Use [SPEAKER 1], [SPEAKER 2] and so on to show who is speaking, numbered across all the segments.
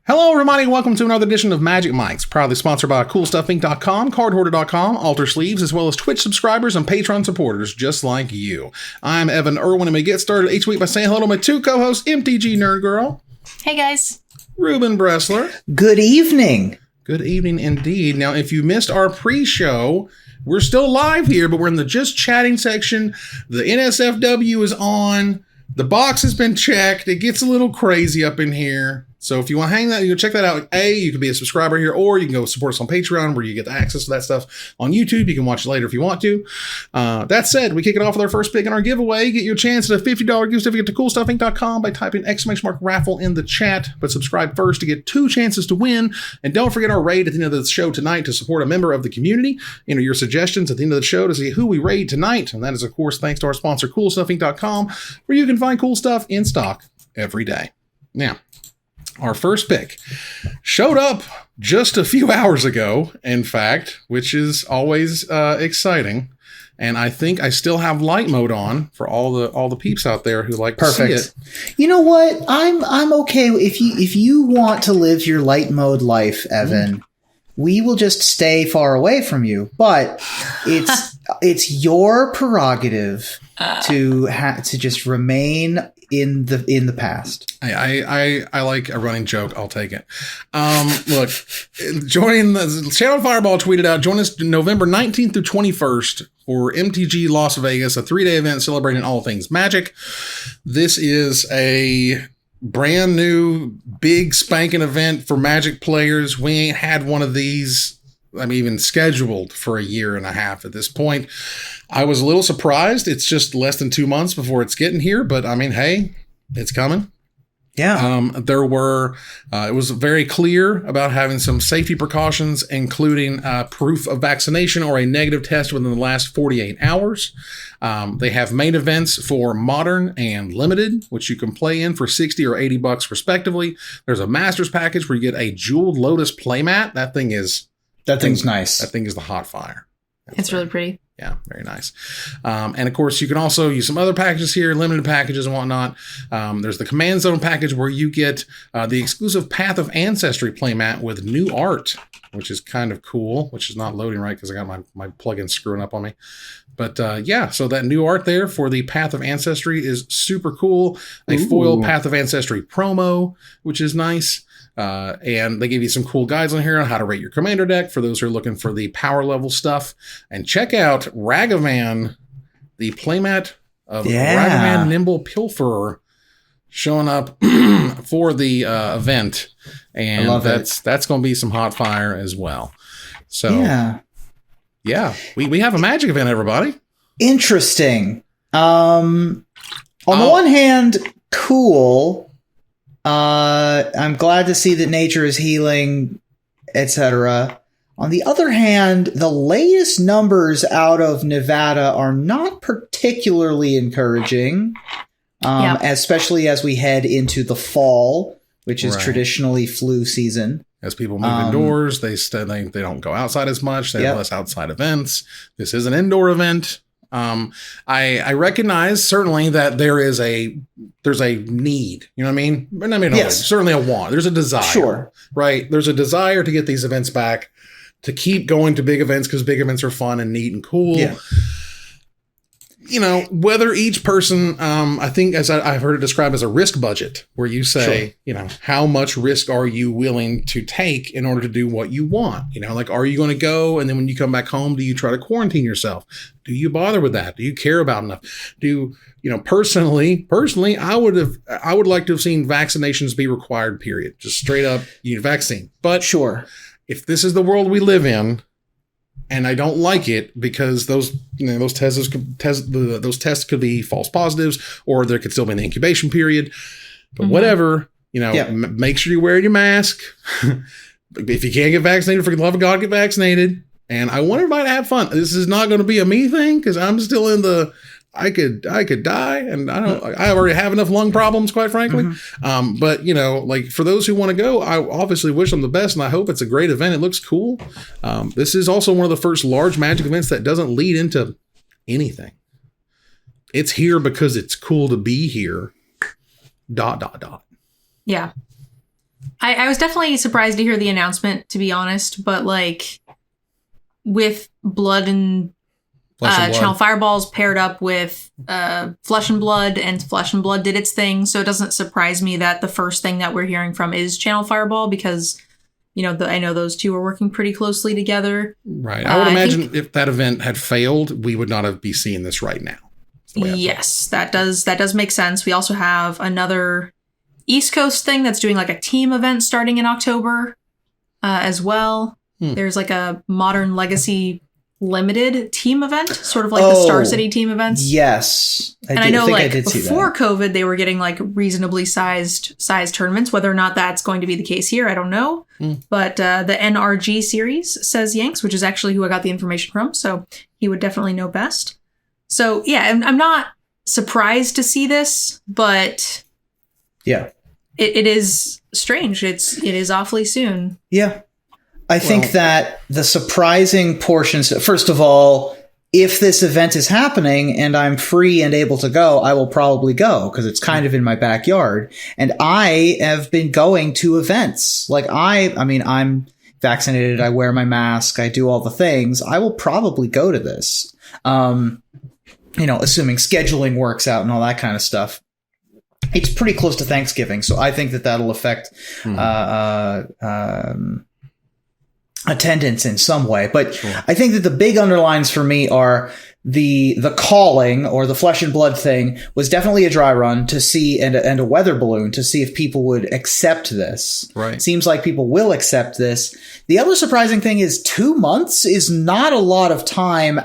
[SPEAKER 1] Hello, everybody. Welcome to another edition of Magic Mics, proudly sponsored by CoolStuffInc.com, CardHoarder.com, Alter Sleeves, as well as Twitch subscribers and Patreon supporters just like you. I'm Evan Irwin, and we get started each week by saying hello to my two co-hosts, MTG Nerd Girl.
[SPEAKER 2] Hey, guys.
[SPEAKER 1] Ruben Bressler.
[SPEAKER 3] Good evening.
[SPEAKER 1] Good evening indeed. Now, if you missed our pre-show, we're still live here, but we're in the just chatting section. The NSFW is on. The box has been checked. It gets a little crazy up in here. So if you want to hang that, you can check that out. You can be a subscriber here, or you can go support us on Patreon, where you get access to that stuff on YouTube. You can watch it later if you want to. That said, we kick it off with our first pick in our giveaway. Get your chance at a $50 gift certificate to CoolStuffInc.com by typing !raffle in the chat. But subscribe first to get 2 chances to win. And don't forget our raid at the end of the show tonight to support a member of the community. Enter your suggestions at the end of the show to see who we raid tonight. And that is, of course, thanks to our sponsor, CoolStuffInc.com, where you can find cool stuff in stock every day. Now, our first pick showed up just a few hours ago, in fact, which is always exciting. And I think I still have light mode on for all the peeps out there who like to see it.
[SPEAKER 3] You know what? I'm okay if you want to live your light mode life, Evan. We will just stay far away from you, but it's your prerogative to just remain in the past.
[SPEAKER 1] I like a running joke. I'll take it. Look, join the Channel Fireball tweeted out, join us November 19th through 21st for MTG Las Vegas, a 3-day event celebrating all things Magic. This is a brand new big spanking event for Magic players. We ain't had one of these, even scheduled for a year and a half at this point. I was a little surprised. It's just less than 2 months before it's getting here, but hey, it's coming.
[SPEAKER 3] Yeah.
[SPEAKER 1] It was very clear about having some safety precautions, including proof of vaccination or a negative test within the last 48 hours. They have main events for Modern and Limited, which you can play in for $60 or $80 respectively. There's a Masters package where you get a Jeweled Lotus playmat. That thing's nice. That thing is the hot fire.
[SPEAKER 2] It's really pretty.
[SPEAKER 1] Yeah, very nice. And of course, you can also use some other packages here, limited packages and whatnot. There's the Command Zone package where you get the exclusive Path of Ancestry playmat with new art, which is kind of cool, which is not loading right because I got my plugin screwing up on me. But so that new art there for the Path of Ancestry is super cool. A foil Path of Ancestry promo, which is nice. And they give you some cool guides on here on how to rate your commander deck for those who are looking for the power level stuff. And check out Ragavan, the playmat of Ragavan Nimble Pilferer, showing up for the event. And that's going to be some hot fire as well. So we have a Magic event, everybody.
[SPEAKER 3] Interesting. On the one hand, cool. I'm glad to see that nature is healing, etc. On the other hand, the latest numbers out of Nevada are not particularly encouraging, especially as we head into the fall, which is traditionally flu season.
[SPEAKER 1] As people move indoors, they don't go outside as much. They have less outside events. This is an indoor event. I recognize certainly that there's a need, you know what I mean? Yes. Certainly a want. There's a desire,
[SPEAKER 3] sure,
[SPEAKER 1] right? There's a desire to get these events back, to keep going to big events because big events are fun and neat and cool.
[SPEAKER 3] Yeah.
[SPEAKER 1] Whether each person, I think as I've heard it described as a risk budget, where you say, sure, how much risk are you willing to take in order to do what you want? Are you going to go? And then when you come back home, do you try to quarantine yourself? Do you bother with that? Do you care about enough? Personally, I would like to have seen vaccinations be required, period. Just straight up, you need a vaccine. But
[SPEAKER 3] sure,
[SPEAKER 1] if this is the world we live in, and I don't like it because those tests could be false positives, or there could still be an incubation period. But whatever, make sure you wear your mask. If you can't get vaccinated, for the love of God, get vaccinated. And I want everybody to have fun. This is not going to be a me thing because I'm still in the I could die, and I already have enough lung problems, quite frankly. But for those who want to go, I obviously wish them the best, and I hope it's a great event. It looks cool. This is also one of the first large Magic events that doesn't lead into anything. It's here because it's cool to be here. ...
[SPEAKER 2] Yeah. I was definitely surprised to hear the announcement, to be honest, but like with Blood and Channel Fireballs paired up with Flesh and Blood, and Flesh and Blood did its thing, so it doesn't surprise me that the first thing that we're hearing from is Channel Fireball, because I know those two are working pretty closely together.
[SPEAKER 1] Right. I would imagine if that event had failed, we would not be seeing this right now.
[SPEAKER 2] Yes, that does make sense. We also have another East Coast thing that's doing like a team event starting in October as well. There's like a Modern Legacy limited team event, sort of like the Star City team events.
[SPEAKER 3] Yes.
[SPEAKER 2] I know like before COVID, they were getting like reasonably sized tournaments. Whether or not that's going to be the case here, I don't know. But the NRG series says Yanks, which is actually who I got the information from. So he would definitely know best. So yeah, I'm not surprised to see this, but
[SPEAKER 3] yeah,
[SPEAKER 2] it is strange. It is awfully soon.
[SPEAKER 3] Yeah. I think that the surprising portions, first of all, if this event is happening and I'm free and able to go, I will probably go because it's kind of in my backyard. And I have been going to events. Like I mean, I'm vaccinated. I wear my mask. I do all the things. I will probably go to this. Assuming scheduling works out and all that kind of stuff. It's pretty close to Thanksgiving. So I think that that'll affect, attendance in some way. But sure. I think that the big underlines for me are the calling or the Flesh and Blood thing was definitely a dry run to see and a weather balloon to see if people would accept this.
[SPEAKER 1] Right.
[SPEAKER 3] Seems like people will accept this. The other surprising thing is 2 months is not a lot of time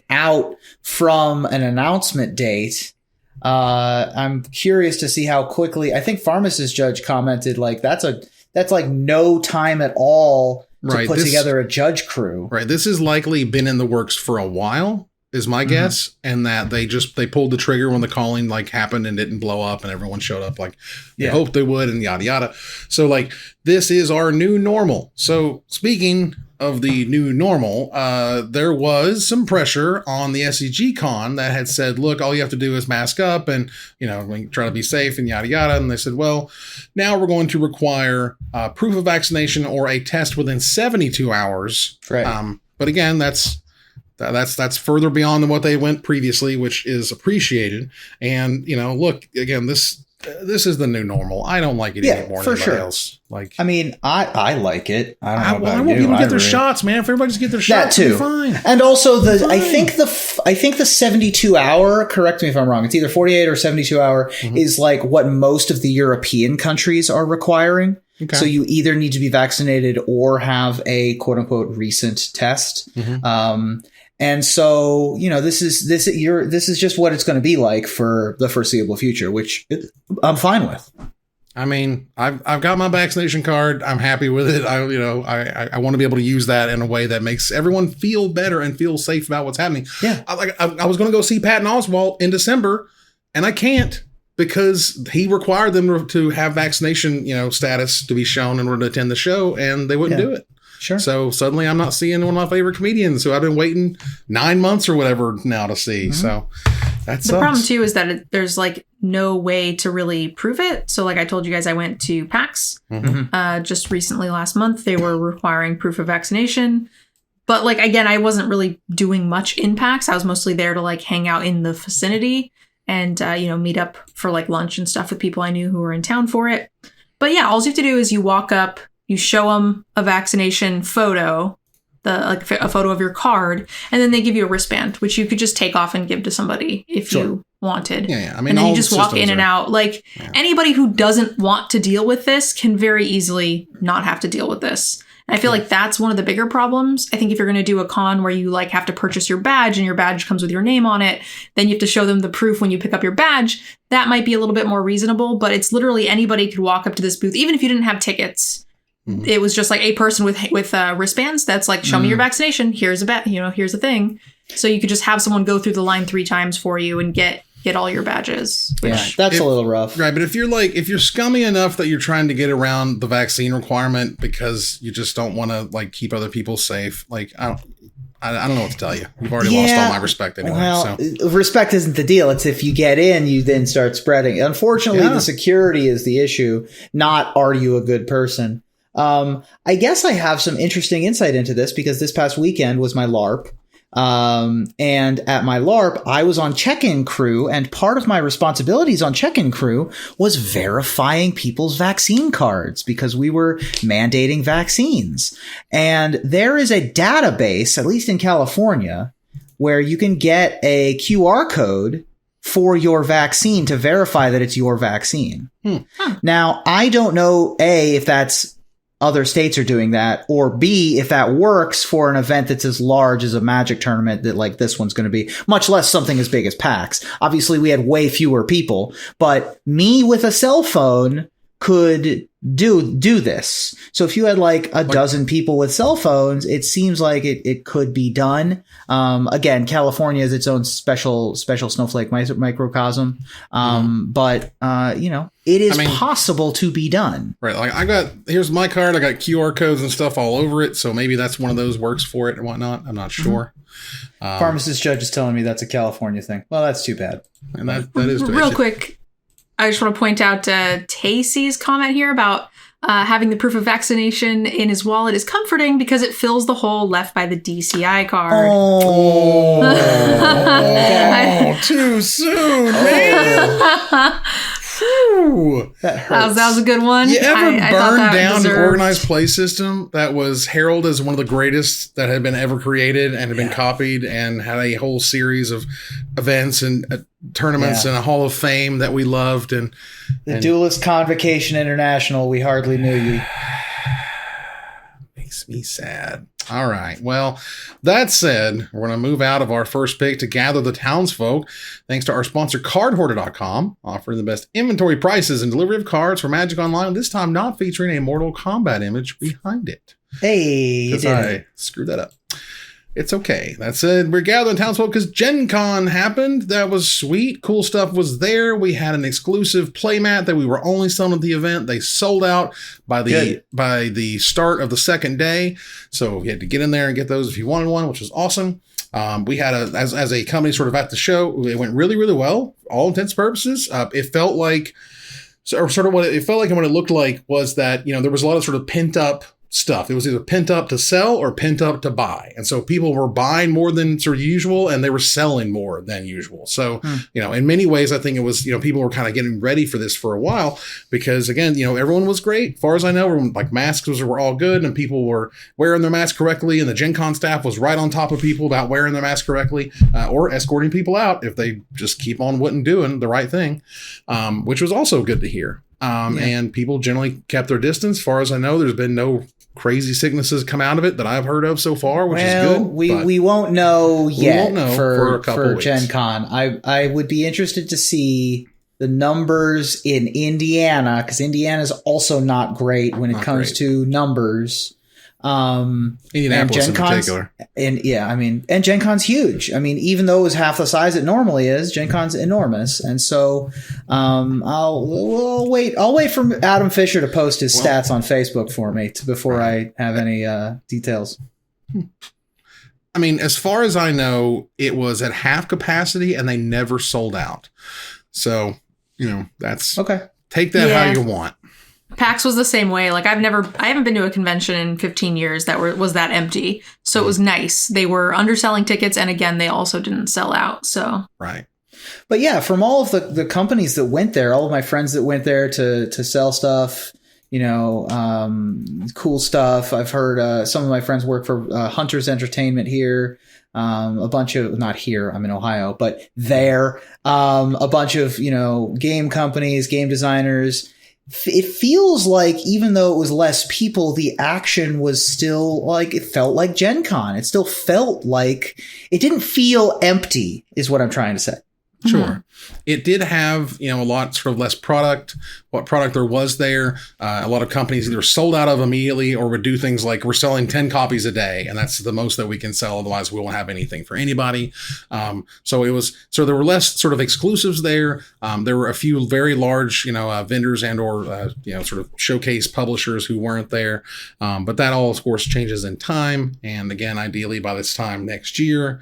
[SPEAKER 3] out from an announcement date. I'm curious to see how quickly. I think Pharmacist Judge commented like that's like no time at all to put together a judge crew. Right.
[SPEAKER 1] This has likely been in the works for a while, is my guess, and that they pulled the trigger when the calling happened and didn't blow up and everyone showed up like they hoped they would and yada yada. So this is our new normal. So speaking of the new normal, there was some pressure on the SCG CON that had said, look, all you have to do is mask up and, try to be safe and yada yada. And they said, well, now we're going to require proof of vaccination or a test within 72 hours.
[SPEAKER 3] Right.
[SPEAKER 1] But again, that's further beyond than what they went previously, which is appreciated. And, look, again, this is the new normal. I don't like it anymore than anybody else.
[SPEAKER 3] I mean, I like it. I don't know about
[SPEAKER 1] I want people to get their shots, man. If everybody just get their shots,
[SPEAKER 3] that too.
[SPEAKER 1] Fine.
[SPEAKER 3] And also I think the 72 hour, correct me if I'm wrong, it's either 48 or 72 hour is like what most of the European countries are requiring. Okay. So you either need to be vaccinated or have a quote unquote recent test. And so, this is just what it's going to be like for the foreseeable future, which I'm fine with.
[SPEAKER 1] I mean, I've got my vaccination card. I'm happy with it. I want to be able to use that in a way that makes everyone feel better and feel safe about what's happening.
[SPEAKER 3] Yeah.
[SPEAKER 1] I was going to go see Patton Oswalt in December, and I can't because he required them to have vaccination, status to be shown in order to attend the show, and they wouldn't do it.
[SPEAKER 3] Sure.
[SPEAKER 1] So suddenly I'm not seeing one of my favorite comedians who I've been waiting 9 months or whatever now to see. So that's the
[SPEAKER 2] problem too is that there's no way to really prove it. So I told you guys, I went to PAX just recently last month. They were requiring proof of vaccination. But again, I wasn't really doing much in PAX. I was mostly there to hang out in the vicinity and, meet up for lunch and stuff with people I knew who were in town for it. But yeah, all you have to do is you walk up, you show them a vaccination photo, a photo of your card, and then they give you a wristband, which you could just take off and give to somebody if you wanted.
[SPEAKER 1] Yeah. I mean,
[SPEAKER 2] and then you just walk in and out. Anybody who doesn't want to deal with this can very easily not have to deal with this. And I feel like that's one of the bigger problems. I think if you're going to do a con where you have to purchase your badge and your badge comes with your name on it, then you have to show them the proof when you pick up your badge. That might be a little bit more reasonable, but it's literally anybody could walk up to this booth, even if you didn't have tickets. It was just a person with wristbands that's show me your vaccination. Here's here's a thing. So you could just have someone go through the line 3 times for you and get all your badges.
[SPEAKER 3] That's a little rough.
[SPEAKER 1] Right. But if you're scummy enough that you're trying to get around the vaccine requirement because you just don't want to keep other people safe, I don't know what to tell you. You've already lost all my respect anyway.
[SPEAKER 3] Well,
[SPEAKER 1] so.
[SPEAKER 3] Respect isn't the deal. It's if you get in, you then start spreading. Unfortunately, the security is the issue, not are you a good person. I guess I have some interesting insight into this because this past weekend was my LARP. And at my LARP, I was on check-in crew, and part of my responsibilities on check-in crew was verifying people's vaccine cards because we were mandating vaccines. And there is a database, at least in California, where you can get a QR code for your vaccine to verify that it's your vaccine. Now, I don't know, A, if that's other states are doing that, or B, if that works for an event that's as large as a Magic tournament that like this one's going to be, much less something as big as PAX. Obviously, we had way fewer people, but me with a cell phone could do this. So if you had like a dozen people with cell phones, it seems like it could be done. Again, California is its own special snowflake microcosm. But it is possible to be done.
[SPEAKER 1] Right. Like here's my card. I got QR codes and stuff all over it. So maybe that's one of those works for it and whatnot. I'm not sure.
[SPEAKER 3] Pharmacist Judge is telling me that's a California thing. Well, that's too bad.
[SPEAKER 1] And that is
[SPEAKER 2] real quick. I just want to point out Tacey's comment here about having the proof of vaccination in his wallet is comforting because it fills the hole left by the DCI card.
[SPEAKER 1] Too soon, man.
[SPEAKER 3] That hurts.
[SPEAKER 2] That was a good one.
[SPEAKER 1] You ever burned down
[SPEAKER 2] deserved
[SPEAKER 1] an organized play system that was heralded as one of the greatest that had been ever created and had been copied and had a whole series of events and tournaments and a Hall of Fame that we loved? And
[SPEAKER 3] the Duelist Convocation International, we hardly knew you.
[SPEAKER 1] Makes me sad. All right. Well, that said, we're going to move out of our first pick to gather the townsfolk, thanks to our sponsor, cardhoarder.com, offering the best inventory prices and delivery of cards for Magic Online, this time not featuring a Mortal Kombat image behind it.
[SPEAKER 3] Hey,
[SPEAKER 1] because I screwed that up. It's okay. That said, we're gathering townsfolk because Gen Con happened. That was sweet. Cool stuff was there. We had an exclusive playmat that we were only selling at the event. They sold out by the start of the second day. So you had to get in there and get those if you wanted one, which was awesome. We had as a company sort of at the show, it went really, really well. All intents and purposes. It felt like, and what it looked like was that, there was a lot of sort of pent up stuff. It was either pent up to sell or pent up to buy. And so people were buying more than sort of usual and they were selling more than usual. So, in many ways, I think it was, people were kind of getting ready for this for a while because again, everyone was great. As far as I know, like masks were all good and people were wearing their masks correctly. And the Gen Con staff was right on top of people about wearing their masks correctly or escorting people out if they just keep on doing the right thing, which was also good to hear. And people generally kept their distance. As far as I know, there's been no crazy sicknesses come out of it that I've heard of so far, which is good.
[SPEAKER 3] We won't know yet
[SPEAKER 1] for a couple
[SPEAKER 3] for
[SPEAKER 1] weeks.
[SPEAKER 3] Gen Con. I would be interested to see the numbers in Indiana because Indiana is also not great when it comes to numbers.
[SPEAKER 1] Indianapolis in particular.
[SPEAKER 3] And Gen Con's huge. I mean, even though it was half the size it normally is, Gen Con's enormous. And so, I'll wait for Adam Fisher to post his stats on Facebook for me before I have any, details.
[SPEAKER 1] I mean, as far as I know, it was at half capacity and they never sold out. So, that's
[SPEAKER 3] okay.
[SPEAKER 1] Take that how you want.
[SPEAKER 2] PAX was the same way. Like I haven't been to a convention in 15 years that was that empty. So it was nice. They were underselling tickets. And again, they also didn't sell out. So.
[SPEAKER 1] Right.
[SPEAKER 3] But yeah, from all of the companies that went there, all of my friends that went there to sell stuff, cool stuff. I've heard some of my friends work for Hunters Entertainment here. A bunch of, not here, I'm in Ohio, but there, a bunch of, game companies, game designers. It feels like even though it was less people, the action was still like, it felt like Gen Con. It still felt like it didn't feel empty is what I'm trying to say.
[SPEAKER 1] Sure. It did have, a lot sort of less product, what product there was there. A lot of companies either sold out of immediately or would do things like we're selling 10 copies a day. And that's the most that we can sell. Otherwise, we won't have anything for anybody. So there were less sort of exclusives there. There were a few very large, vendors and or, sort of showcase publishers who weren't there. But that all, of course, changes in time. And again, ideally by this time next year,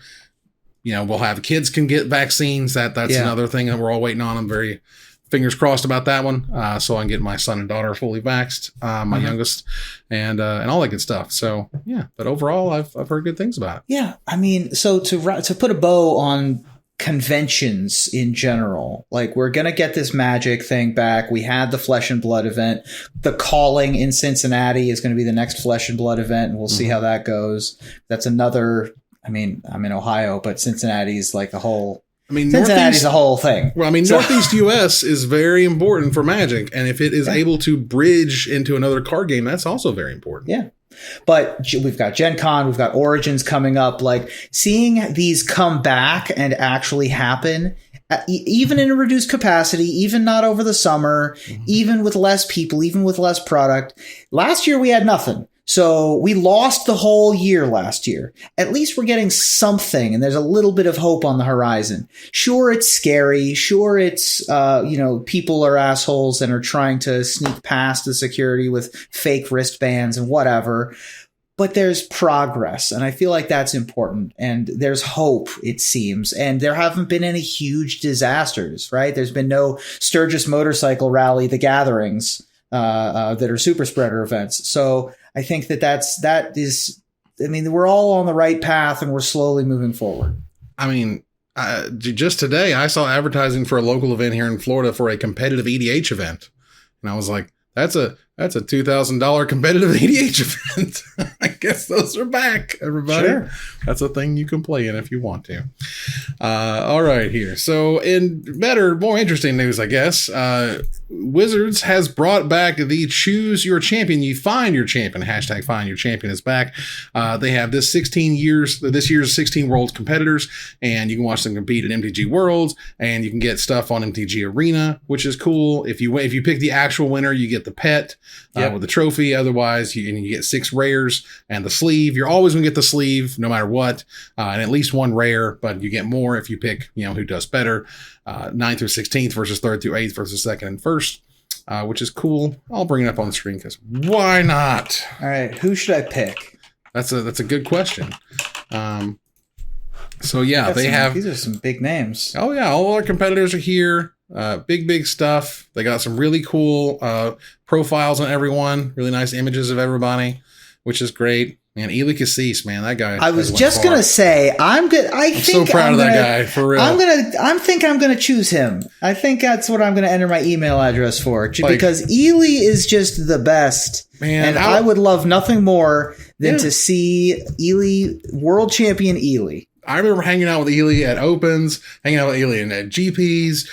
[SPEAKER 1] we'll have kids can get vaccines. That's another thing that we're all waiting on. I'm very fingers crossed about that one. So I can get my son and daughter fully vaxxed, my youngest, and all that good stuff. So yeah, but overall, I've heard good things about it.
[SPEAKER 3] Yeah, I mean, so to put a bow on conventions in general, like we're gonna get this Magic thing back. We had the Flesh and Blood event. The Calling in Cincinnati is going to be the next Flesh and Blood event, and we'll see how that goes. That's another. I mean, I'm in Ohio, but Cincinnati's like the whole. Cincinnati's the whole thing.
[SPEAKER 1] Well, Northeast U.S. is very important for Magic, and if it is able to bridge into another card game, that's also very important.
[SPEAKER 3] Yeah. But we've got Gen Con, we've got Origins coming up. Like seeing these come back and actually happen, even in a reduced capacity, even not over the summer, even with less people, even with less product. Last year we had nothing. So we lost the whole year last year. At least we're getting something, and there's a little bit of hope on the horizon. Sure, it's scary. Sure, it's, people are assholes and are trying to sneak past the security with fake wristbands and whatever. But there's progress, and I feel like that's important. And there's hope, it seems. And there haven't been any huge disasters, right? There's been no Sturgis Motorcycle Rally, the gatherings that are super spreader events. So I think that is, we're all on the right path and we're slowly moving forward.
[SPEAKER 1] Just today I saw advertising for a local event here in Florida for a competitive EDH event. And I was like, that's a $2,000 competitive EDH event. I guess those are back, everybody.
[SPEAKER 3] Sure.
[SPEAKER 1] That's a thing you can play in if you want to. All right, here. So in better, more interesting news, I guess, Wizards has brought back the Choose Your Champion. You find your champion. Hashtag Find Your Champion is back. They have this year's 16 Worlds competitors, and you can watch them compete at MTG Worlds, and you can get stuff on MTG Arena, which is cool. If you pick the actual winner, you get the pet with the trophy. Otherwise, you get 6 rares and the sleeve. You're always going to get the sleeve no matter what, and at least 1 rare, but you get more if you pick who does better. 9th through 16th versus 3rd through 8th versus 2nd and 1st, which is cool. I'll bring it up on the screen because why not?
[SPEAKER 3] All right, who should I pick?
[SPEAKER 1] That's a good question. So yeah,
[SPEAKER 3] these are some big names.
[SPEAKER 1] Oh yeah, all our competitors are here. Big stuff. They got some really cool profiles on everyone. Really nice images of everybody, which is great. Man, Ely Cassis, man, that guy.
[SPEAKER 3] I was just gonna say, I'm so
[SPEAKER 1] proud of that guy, for real.
[SPEAKER 3] I'm gonna choose him. I think that's what I'm gonna enter my email address for, because Ely is just the best, man. And I would love nothing more than to see Ely, world champion Ely.
[SPEAKER 1] I remember hanging out with Ely at Opens, hanging out with Ely at GPs,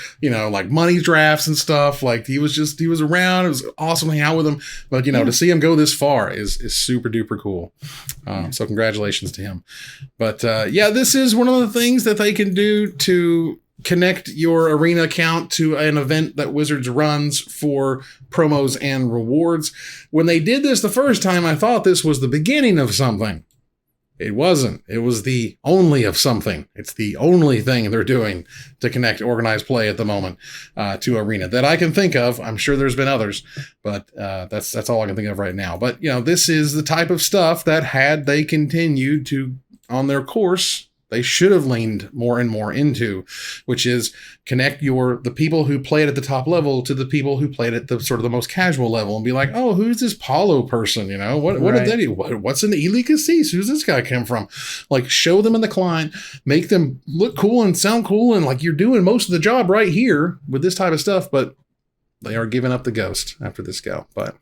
[SPEAKER 1] like money drafts and stuff. Like he was around. It was awesome to hang out with him. But, to see him go this far is super duper cool. So congratulations to him. But this is one of the things that they can do to connect your Arena account to an event that Wizards runs for promos and rewards. When they did this the first time, I thought this was the beginning of something. It wasn't. It was the only of something. It's the only thing they're doing to connect organized play at the moment to Arena that I can think of. I'm sure there's been others, but that's all I can think of right now. But, this is the type of stuff that had they continued on their course, they should have leaned more and more into, which is connect the people who played at the top level to the people who played at the sort of the most casual level and be like, oh, who's this Paulo person? What did they do? What's an Ely Cassis? Who's this guy come from? Like, show them in the client, make them look cool and sound cool. And like, you're doing most of the job right here with this type of stuff, but they are giving up the ghost after this go. But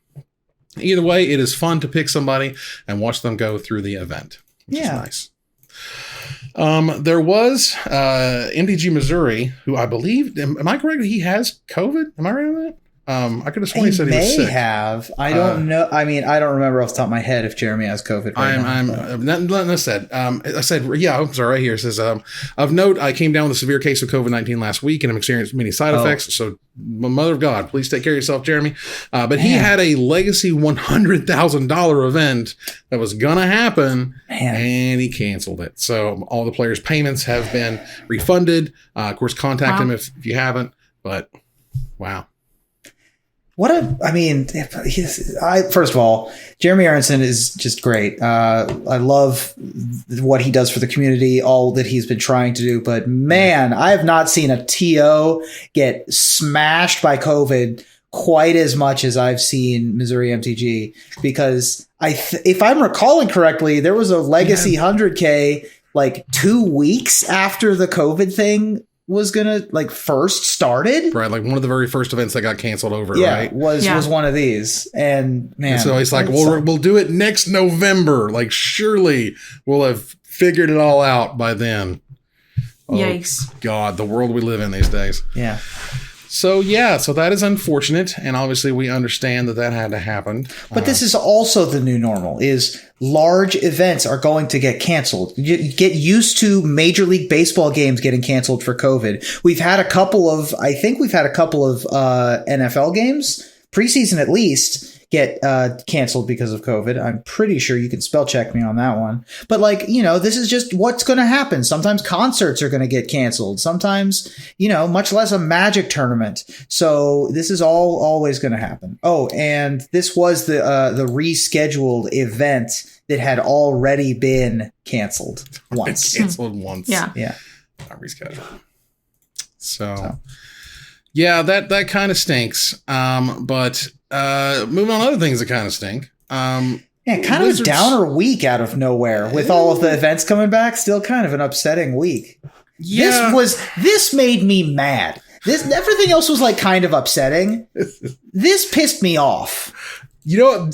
[SPEAKER 1] either way, it is fun to pick somebody and watch them go through the event, which is nice. There was MTG Missouri, who I believe, am I correct? He has COVID. Am I right on that? I could have sworn he said he was sick.
[SPEAKER 3] May have. I don't know. I mean, I don't remember off the top of my head if Jeremy has COVID right now.
[SPEAKER 1] Nothing said. I said, yeah, I'm sorry, right here. It says, of note, I came down with a severe case of COVID-19 last week and I'm experiencing many side effects. So, mother of God, please take care of yourself, Jeremy. But he had a legacy $100,000 event that was going to happen and he canceled it. So, all the players' payments have been refunded. Of course, contact him if you haven't. But, wow.
[SPEAKER 3] First of all, Jeremy Aronson is just great. I love what he does for the community, all that he's been trying to do. But man, I have not seen a TO get smashed by COVID quite as much as I've seen Missouri MTG. Because if I'm recalling correctly, there was a legacy 100K like 2 weeks after the COVID thing was gonna first started,
[SPEAKER 1] right? Like one of the very first events that got canceled over, right?
[SPEAKER 3] Was one of these, and man,
[SPEAKER 1] and so he's like, we'll do it next November. Like, surely we'll have figured it all out by then.
[SPEAKER 2] Yikes!
[SPEAKER 1] God, the world we live in these days.
[SPEAKER 3] Yeah.
[SPEAKER 1] So that is unfortunate, and obviously we understand that had to happen.
[SPEAKER 3] But this is also the new normal: is large events are going to get canceled. You get used to Major League Baseball games getting canceled for COVID. We've had a couple of NFL games, preseason at least, get canceled because of COVID. I'm pretty sure you can spell check me on that one. But this is just what's going to happen. Sometimes concerts are going to get canceled. Sometimes, much less a Magic tournament. So this is always going to happen. Oh, and this was the rescheduled event that had already been canceled once.
[SPEAKER 1] Canceled once.
[SPEAKER 2] Yeah.
[SPEAKER 1] Not rescheduled. So. Yeah, that kind of stinks. But moving on to other things that kind of stink.
[SPEAKER 3] Kind of a downer week out of nowhere with all of the events coming back. Still kind of an upsetting week.
[SPEAKER 1] Yeah.
[SPEAKER 3] This made me mad. Everything else was kind of upsetting. This pissed me off.
[SPEAKER 1] You know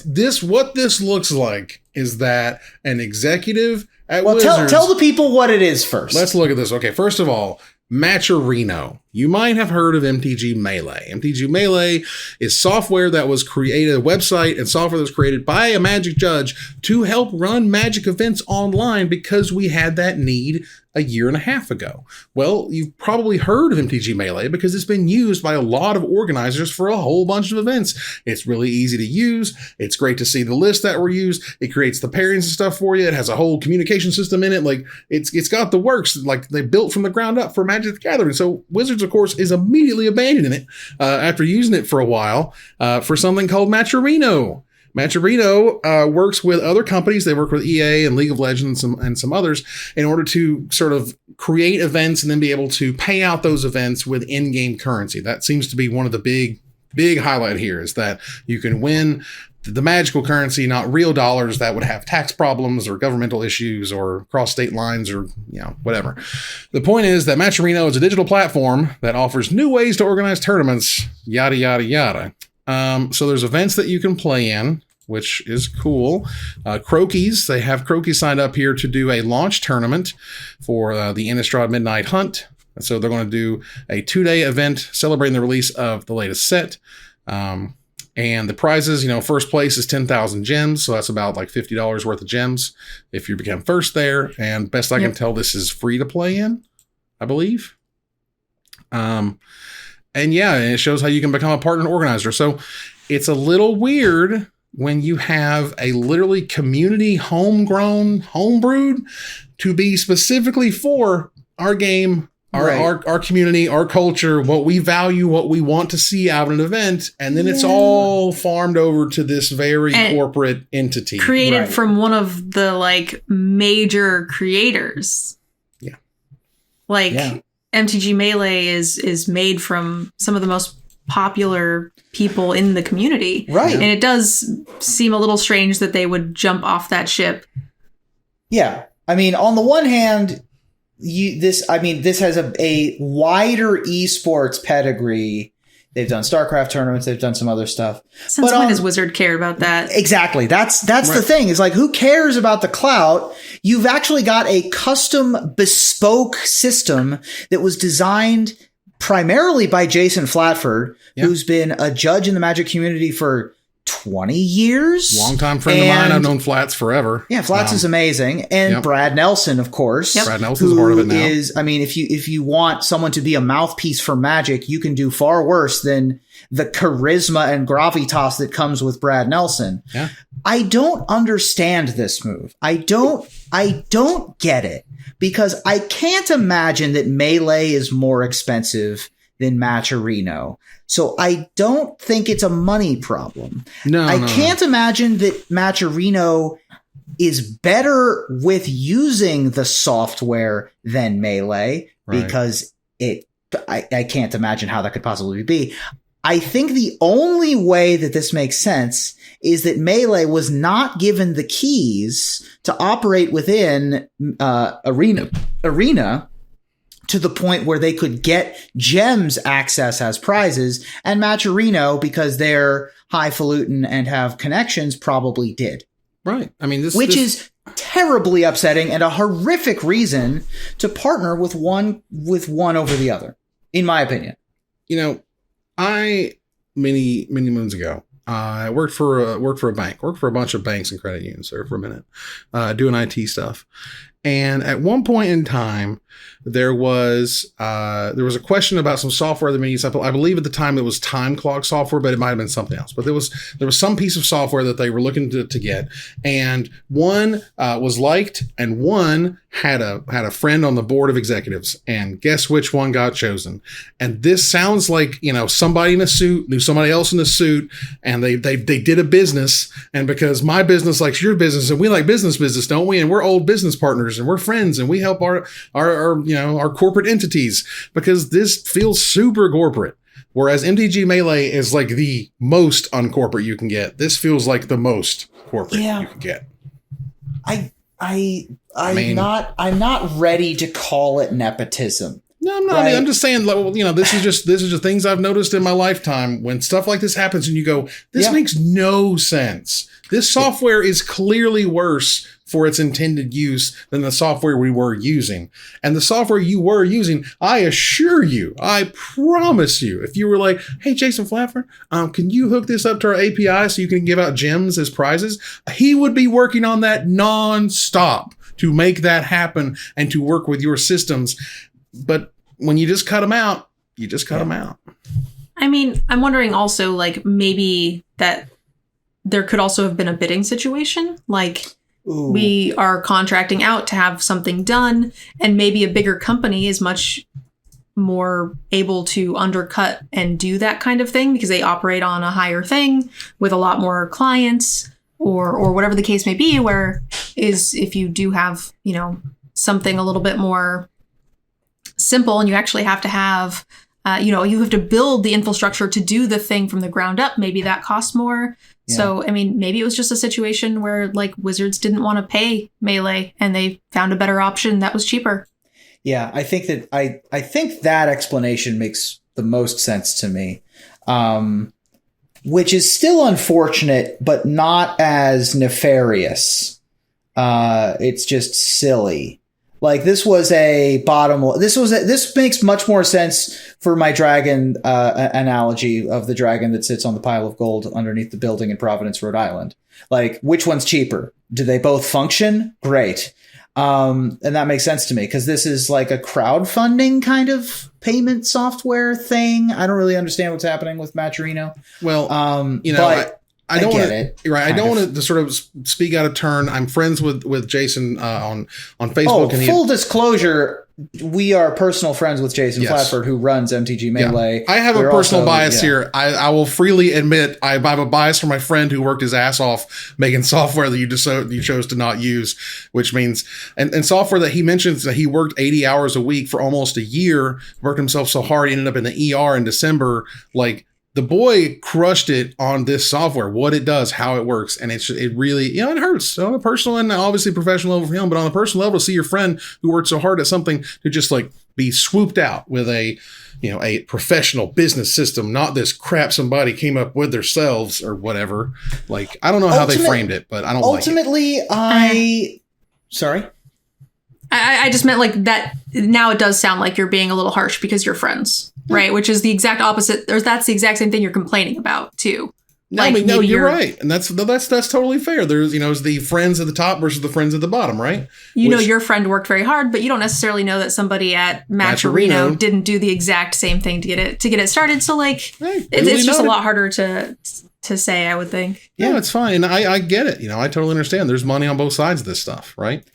[SPEAKER 1] what this looks like is that an executive at Wizards.
[SPEAKER 3] Tell the people what it is first.
[SPEAKER 1] Let's look at this. Okay, first of all, Matcherino. You might have heard of MTG Melee. MTG Melee is software that was created, a website and software that was created by a Magic judge to help run Magic events online because we had that need a year and a half ago. Well, you've probably heard of MTG Melee because it's been used by a lot of organizers for a whole bunch of events. It's really easy to use. It's great to see the list that were used. It creates the pairings and stuff for you. It has a whole communication system in it. It's got the works. They built from the ground up for Magic the Gathering. So Wizards, of course, is immediately abandoning it after using it for a while for something called Matcherino. Matcherino works with other companies. They work with EA and League of Legends and some others in order to sort of create events and then be able to pay out those events with in-game currency. That seems to be one of the big highlight here, is that you can win the magical currency, not real dollars that would have tax problems or governmental issues or cross state lines or whatever. The point is that Matcherino is a digital platform that offers new ways to organize tournaments, yada, yada, yada. So there's events that you can play in, which is cool. Croquis, they have Croquis signed up here to do a launch tournament for the Innistrad Midnight Hunt. So they're going to do a 2-day event celebrating the release of the latest set. And the prizes, first place is 10,000 gems. So that's about $50 worth of gems if you become first there. And best I can tell, this is free to play in, I believe. And it shows how you can become a partner organizer. So it's a little weird when you have a literally community homebrewed to be specifically for our game, our community, our culture, what we value, what we want to see out of an event. And then it's all farmed over to this very corporate entity.
[SPEAKER 2] Created from one of the major creators. Yeah. MTG Melee is made from some of the most popular people in the community.
[SPEAKER 3] Right.
[SPEAKER 2] And it does seem a little strange that they would jump off that ship.
[SPEAKER 3] Yeah. I mean, on the one hand, this has a wider esports pedigree. They've done StarCraft tournaments. They've done some other stuff.
[SPEAKER 2] Since when has Wizard cared about that?
[SPEAKER 3] Exactly. That's the thing. Is who cares about the clout? You've actually got a custom bespoke system that was designed primarily by Jason Flatford, who's been a judge in the Magic community for 20 years.
[SPEAKER 1] Longtime friend of mine. I've known Flats forever.
[SPEAKER 3] Yeah, Flats is amazing. And Brad Nelson, of course.
[SPEAKER 1] Brad Nelson's a part of it now.
[SPEAKER 3] If you want someone to be a mouthpiece for Magic, you can do far worse than the charisma and gravitas that comes with Brad Nelson.
[SPEAKER 1] Yeah.
[SPEAKER 3] I don't understand this move. I don't get it, because I can't imagine that Melee is more expensive than Matcherino. So I don't think it's a money problem. I can't imagine that Matcherino is better with using the software than Melee, because I can't imagine how that could possibly be. I think the only way that this makes sense is that Melee was not given the keys to operate within Arena to the point where they could get gems access as prizes, and Matcherino, because they're highfalutin and have connections, probably did.
[SPEAKER 1] Right. I mean, this
[SPEAKER 3] is terribly upsetting and a horrific reason to partner with one over the other, in my opinion.
[SPEAKER 1] You know, many moons ago, I worked for a bank, worked for a bunch of banks and credit unions there for a minute, doing IT stuff. And at one point in time, there was a question about some software that we used. I believe at the time it was time clock software, but it might have been something else. But there was some piece of software that they were looking to get, and one was liked, and one had a friend on the board of executives. And guess which one got chosen? And this sounds like, you know, somebody in a suit knew somebody else in a suit, and they did a business. And because my business likes your business, and we like business, don't we? And we're old business partners, and we're friends, and we help our corporate entities, because this feels super corporate. Whereas MTG Melee is like the most uncorporate you can get. This feels like the most corporate you can get.
[SPEAKER 3] I'm not ready to call it nepotism.
[SPEAKER 1] No, I'm not. Right? I mean, I'm just saying, you know, this is just things I've noticed in my lifetime when stuff like this happens and you go, this makes no sense. This software is clearly worse for its intended use than the software we were using. And the software you were using, I assure you, I promise you, if you were like, hey, Jason Flatford, can you hook this up to our API so you can give out gems as prizes? He would be working on that nonstop to make that happen and to work with your systems. But when you just cut them out, you just cut them out.
[SPEAKER 2] I mean, I'm wondering also, like, maybe that there could also have been a bidding situation. Like, we are contracting out to have something done, and maybe a bigger company is much more able to undercut and do that kind of thing because they operate on a higher thing with a lot more clients or whatever the case may be, where is if you do have, you know, something a little bit more simple and you actually have to have, you have to build the infrastructure to do the thing from the ground up. Maybe that costs more. Yeah. So, I mean, maybe it was just a situation where like Wizards didn't want to pay Melee and they found a better option that was cheaper.
[SPEAKER 3] Yeah, I think that I think that explanation makes the most sense to me, which is still unfortunate, but not as nefarious. It's just silly. Like this was a this makes much more sense for my dragon analogy of the dragon that sits on the pile of gold underneath the building in Providence, Rhode Island. Like, which one's cheaper? Do they both function? Great. And that makes sense to me because this is like a crowdfunding kind of payment software thing. I don't really understand what's happening with Matcherino.
[SPEAKER 1] Well, I don't want to. Right, I don't want to sort of speak out of turn. I'm friends with Jason on Facebook.
[SPEAKER 3] Oh, and full disclosure, we are personal friends with Jason Flatford, who runs MTG Melee.
[SPEAKER 1] I have a personal bias here. I will freely admit I have a bias for my friend who worked his ass off making software that you chose to not use, which means and software that he mentions that he worked 80 hours a week for almost a year, worked himself so hard he ended up in the ER in December, like. The boy crushed it on this software, what it does, how it works. And it really, it hurts on a personal and obviously professional level for him, but on a personal level to see your friend who worked so hard at something to just like be swooped out with a professional business system, not this crap somebody came up with themselves or whatever. Like, I don't know how they framed it, but I don't
[SPEAKER 3] ultimately,
[SPEAKER 1] like it.
[SPEAKER 3] Sorry?
[SPEAKER 2] I just meant like that. Now it does sound like you're being a little harsh because you're friends, right? Which is the exact opposite. Or that's the exact same thing you're complaining about too.
[SPEAKER 1] No,
[SPEAKER 2] like,
[SPEAKER 1] I mean, no, you're right, and that's totally fair. There's it's the friends at the top versus the friends at the bottom, right?
[SPEAKER 2] Your friend worked very hard, but you don't necessarily know that somebody at Matcherino didn't do the exact same thing to get it started. So like, it's just a lot harder to say, I would think.
[SPEAKER 1] Yeah, it's fine, and I get it. I totally understand. There's money on both sides of this stuff, right?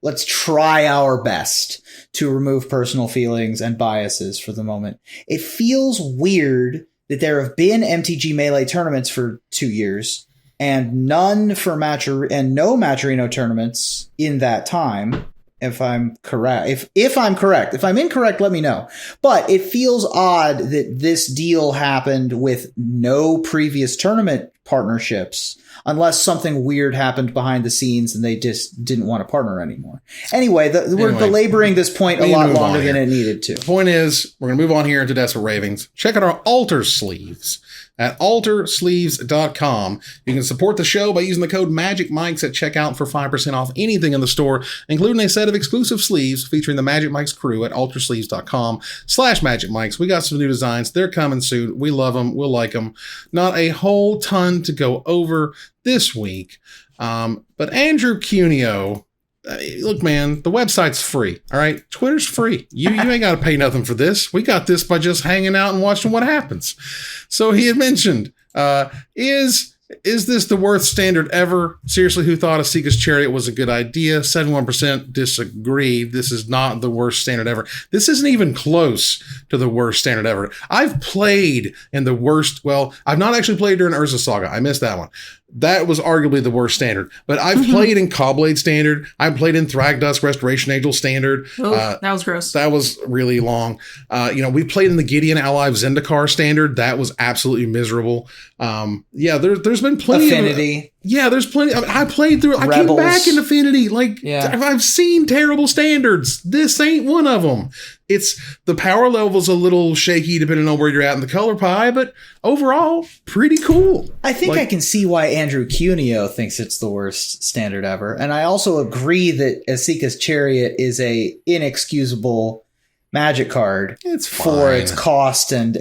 [SPEAKER 3] Let's try our best to remove personal feelings and biases for the moment. It feels weird that there have been MTG Melee tournaments for 2 years and none for and no Matcherino tournaments in that time. If I'm correct, if I'm correct, if I'm incorrect, let me know. But it feels odd that this deal happened with no previous tournament partnerships, unless something weird happened behind the scenes and they just didn't want to partner anymore. Anyway, we're belaboring this point a lot longer than it needed to.
[SPEAKER 1] The point is, we're going to move on here into Desperate Ravings. Check out our altar sleeves at altersleeves.com. You can support the show by using the code MAGICMIKES at checkout for 5% off anything in the store, including a set of exclusive sleeves featuring the Magic Mikes crew at altersleeves.com/MagicMikes. We got some new designs. They're coming soon. We love them. We'll like them. Not a whole ton to go over this week. But Andrew Cuneo, look, man, the website's free. All right. Twitter's free. You ain't got to pay nothing for this. We got this by just hanging out and watching what happens. So he had mentioned, is this the worst standard ever? Seriously, who thought Asika's Chariot was a good idea? 71% disagree. This is not the worst standard ever. This isn't even close to the worst standard ever. I've played in the worst. Well, I've not actually played during Urza Saga. I missed that one. That was arguably the worst standard. But I've played in Cobblade standard. I played in Thragdusk Restoration Angel standard.
[SPEAKER 2] That was gross.
[SPEAKER 1] That was really long. We played in the Gideon Ally of Zendikar standard. That was absolutely miserable. There's been plenty
[SPEAKER 3] Affinity.
[SPEAKER 1] There's plenty. I played through.
[SPEAKER 3] Rebels.
[SPEAKER 1] I came back in Affinity. I've seen terrible standards. This ain't one of them. It's the power level's a little shaky depending on where you're at in the color pie, but overall, pretty cool.
[SPEAKER 3] I think I can see why Andrew Cuneo thinks it's the worst standard ever. And I also agree that Asika's Chariot is a inexcusable Magic card.
[SPEAKER 1] It's fine.
[SPEAKER 3] For its cost and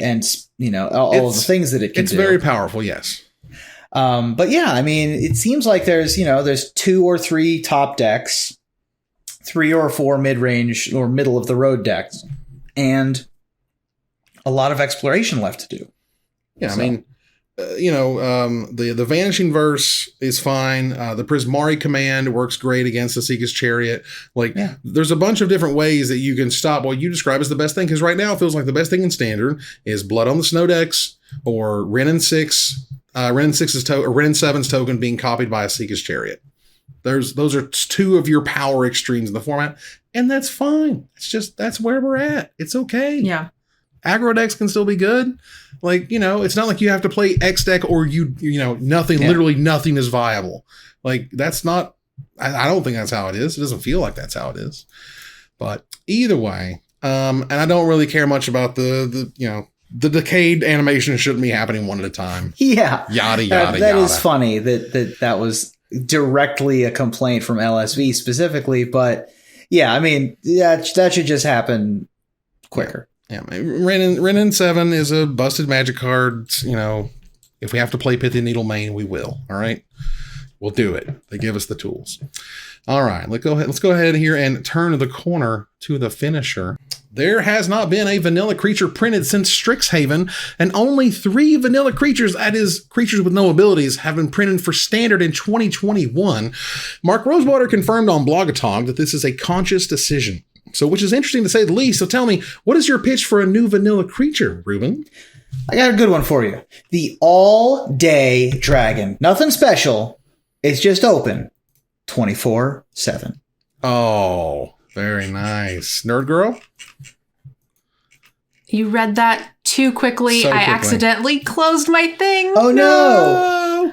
[SPEAKER 3] all of the things that it can do.
[SPEAKER 1] It's very powerful, yes.
[SPEAKER 3] But yeah, I mean, it seems like there's 2 or 3 top decks, 3 or 4 mid-range or middle of the road decks, and a lot of exploration left to do.
[SPEAKER 1] Yeah, so. I mean, the Vanishing Verse is fine. The Prismari command works great against Asika's Chariot. There's a bunch of different ways that you can stop what you describe as the best thing. Because right now it feels like the best thing in Standard is Blood on the Snow decks or Ren and 7's token being copied by Asika's Chariot. Those are 2 of your power extremes in the format, and that's fine. That's where we're at. It's okay.
[SPEAKER 2] Yeah.
[SPEAKER 1] Aggro decks can still be good. It's not like you have to play X deck or nothing, literally nothing is viable. That's not, I don't think that's how it is. It doesn't feel like that's how it is. But either way, and I don't really care much about the Decayed animation shouldn't be happening one at a time.
[SPEAKER 3] Yeah.
[SPEAKER 1] Yada, yada,
[SPEAKER 3] That
[SPEAKER 1] yada.
[SPEAKER 3] is funny that was directly a complaint from LSV specifically, but yeah, I mean, that should just happen quicker.
[SPEAKER 1] Yeah, Ren and 7 is a busted Magic card. If we have to play Pithy Needle Main, we will. All right, we'll do it. They give us the tools. All right, let's go ahead here and turn the corner to the finisher. There has not been a vanilla creature printed since Strixhaven, and only 3 vanilla creatures, that is, creatures with no abilities, have been printed for Standard in 2021. Mark Rosewater confirmed on Blogatog that this is a conscious decision. So, which is interesting to say the least. So tell me, what is your pitch for a new vanilla creature, Ruben?
[SPEAKER 3] I got a good one for you. The all-day dragon. Nothing special. It's just open 24/7.
[SPEAKER 1] Oh, very nice. Nerd Girl?
[SPEAKER 2] You read that too quickly. I accidentally closed my thing.
[SPEAKER 3] Oh, no.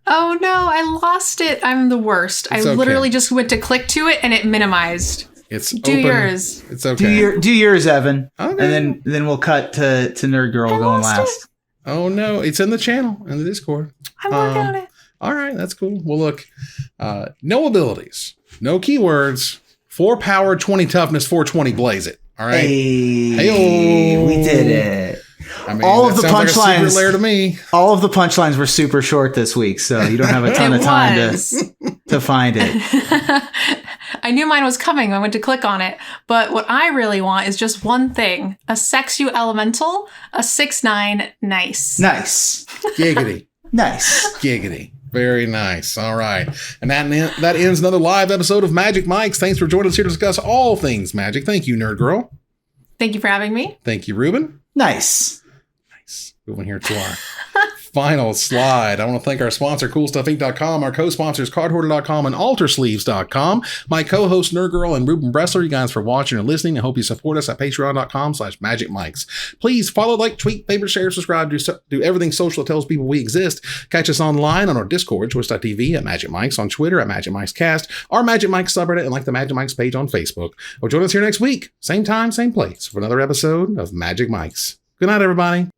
[SPEAKER 2] Oh, no. I lost it. I'm the worst. I literally just went to click to it and it minimized.
[SPEAKER 1] It's
[SPEAKER 2] do
[SPEAKER 1] open.
[SPEAKER 2] Yours.
[SPEAKER 1] It's okay.
[SPEAKER 3] Do yours, Evan.
[SPEAKER 1] Okay.
[SPEAKER 3] And then we'll cut to Nerd Girl going last.
[SPEAKER 1] Oh, no. It's in the channel, in the Discord.
[SPEAKER 2] I'm working on it.
[SPEAKER 1] All right, that's cool. Well, look, no abilities, no keywords, 4 power, 20 toughness, 420 blaze it. All right.
[SPEAKER 3] Hey, we did it.
[SPEAKER 1] I mean,
[SPEAKER 3] all of the
[SPEAKER 1] punchlines like
[SPEAKER 3] punchlines
[SPEAKER 1] layer to me.
[SPEAKER 3] All of the punchlines were super short this week, so you don't have a ton of time to find it.
[SPEAKER 2] I knew mine was coming. I went to click on it. But what I really want is just one thing. A Sex You Elemental, a 6/9, nice.
[SPEAKER 3] Nice.
[SPEAKER 1] Giggity.
[SPEAKER 3] Nice.
[SPEAKER 1] Giggity. Very nice. All right. And that ends another live episode of Magic Mike's. Thanks for joining us here to discuss all things Magic. Thank you, Nerd Girl.
[SPEAKER 2] Thank you for having me.
[SPEAKER 1] Thank you, Ruben.
[SPEAKER 3] Nice.
[SPEAKER 1] Moving here to our final slide. I want to thank our sponsor, CoolStuffInc.com, our co-sponsors, CardHoarder.com and AlterSleeves.com, my co-host, Nerd Girl, and Ruben Bressler. You guys for watching and listening. I hope you support us at Patreon.com/MagicMikes. Please follow, like, tweet, favorite, share, subscribe, do everything social that tells people we exist. Catch us online on our Discord, twitch.tv at Magic Mikes, on Twitter at Magic Mikes Cast, our Magic Mikes subreddit, and like the Magic Mikes page on Facebook. Or join us here next week, same time, same place, for another episode of Magic Mikes. Good night, everybody.